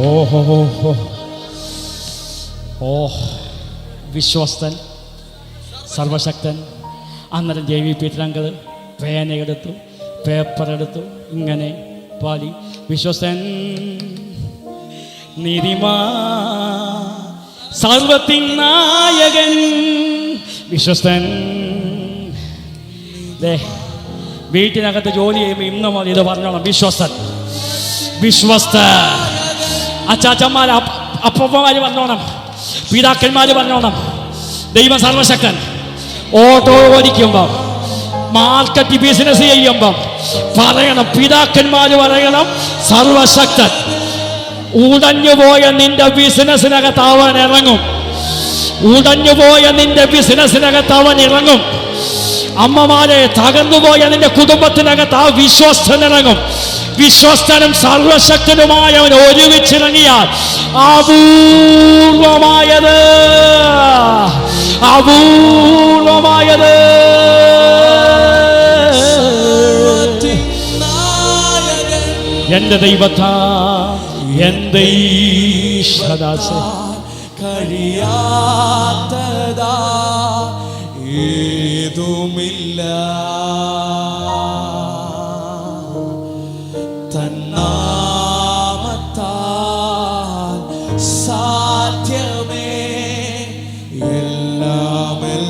ഓഹോ ഓ വിശ്വസ്തൻ, സർവശക്തൻ. അന്നേരം JV പീറ്ററങ്കിൾ പേനയെടുത്തു, പേപ്പറെടുത്തു, ഇങ്ങനെ പാടി. വിശ്വസ്തൻ, നീതിമാ, സർവത്തിൻ നായകൻ, വിശ്വസ്തൻ. വീട്ടിനകത്ത് ജോലി ചെയ്യുമ്പോൾ ഇന്ന് മതി ഇത് പറഞ്ഞോളാം: വിശ്വസ്തൻ, വിശ്വസ്ത. അച്ചാച്ചന്മാർ, അപ്പന്മാര് പറഞ്ഞോണം, പിതാക്കന്മാര് പറഞ്ഞോണം: ദൈവം സർവശക്തൻ. ഓട്ടോ ഓടിക്കുമ്പം, മാർക്കറ്റ് ബിസിനസ് ചെയ്യുമ്പം പറയണം, പിതാക്കന്മാര് പറയണം, സർവശക്തൻ. ഉടഞ്ഞുപോയ നിന്റെ ബിസിനസ്സിനകത്ത് അവൻ ഇറങ്ങും. ഉടഞ്ഞുപോയ നിന്റെ ബിസിനസ്സിനകത്ത് അവൻ ഇറങ്ങും. അമ്മമാരെ, തകർന്നുപോയ നിന്റെ കുടുംബത്തിനകത്ത് ആ വിശ്വസ്തൻ ഇറങ്ങും. വിശ്വസ്തനും സർവശക്തനുമായവൻ ഒരുമിച്ചിറങ്ങിയാൽ അപൂർവമായത്, അപൂർവമായത്. എന്റെ ദൈവത്താ, എന്റെ ഈശ്വരദാസ, കഴിയാത്തതാ ഏതുമില്ല. തന്നാമത്താൽ സാധ്യമേ എല്ലാമെല്ലാം.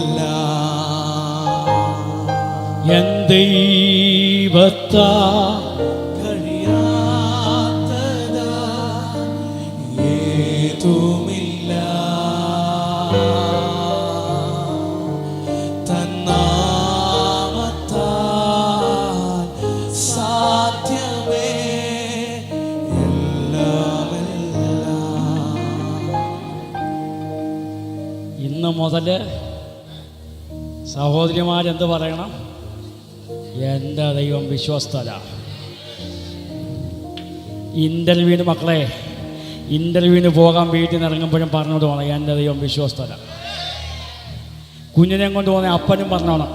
എൻ ദൈവത്താ കഴിയാത്തതാ ഏതുമില്ല. ഇന്ന് മുതൽ സഹോദരിമാരെന്ത് പറയണം? എൻ്റെ ദൈവം വിശ്വസ്തന. ഇൻ്റർവ്യൂവിന്, മക്കളെ, ഇൻ്റർവ്യൂവിന് പോകാൻ വീട്ടിൽ നിന്ന് ഇറങ്ങുമ്പോഴും പറഞ്ഞോട് പോകണം, എൻ്റെ ദൈവം വിശ്വസ്തന. കുഞ്ഞിനെ കൊണ്ട് പോകുന്ന അപ്പനും പറഞ്ഞോണം,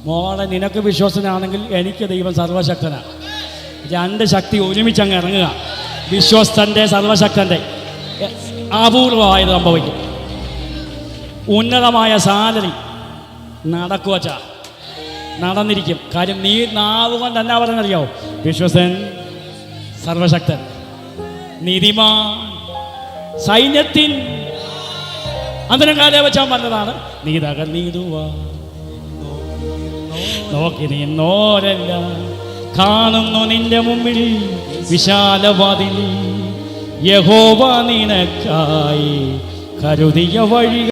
മോളെ, നിനക്ക് വിശ്വസ്തനാണെങ്കിൽ എനിക്ക് ദൈവം സർവശക്തനാണ്. രണ്ട് ശക്തി ഒരുമിച്ചങ്ങ് ഇറങ്ങുക. വിശ്വസ്തൻ്റെ, സർവശക്തൻ്റെ. അപൂർവമായത് സംഭവിക്കും. ഉന്നതമായ സാലറി നടക്കുവച്ച നടന്നിരിക്കും. കാര്യം നീ നാവ് കൊണ്ട് എന്നാ പറഞ്ഞറിയാവോ? വിശ്വസ്തൻ, സർവശക്തൻ, നീതിമാൻ, സൈന്യത്തിൻ. അന്തരം കാലേ വെച്ചാൽ പറഞ്ഞതാണ്, നീ തകർന്നിടുവാ നോക്കി നിന്നോരെല്ലാം കാണുന്നു നിന്റെ മുമ്പിൽ വിശാലവാതിൽ. യഹോവ നിനക്കായി കരുതിയ വഴി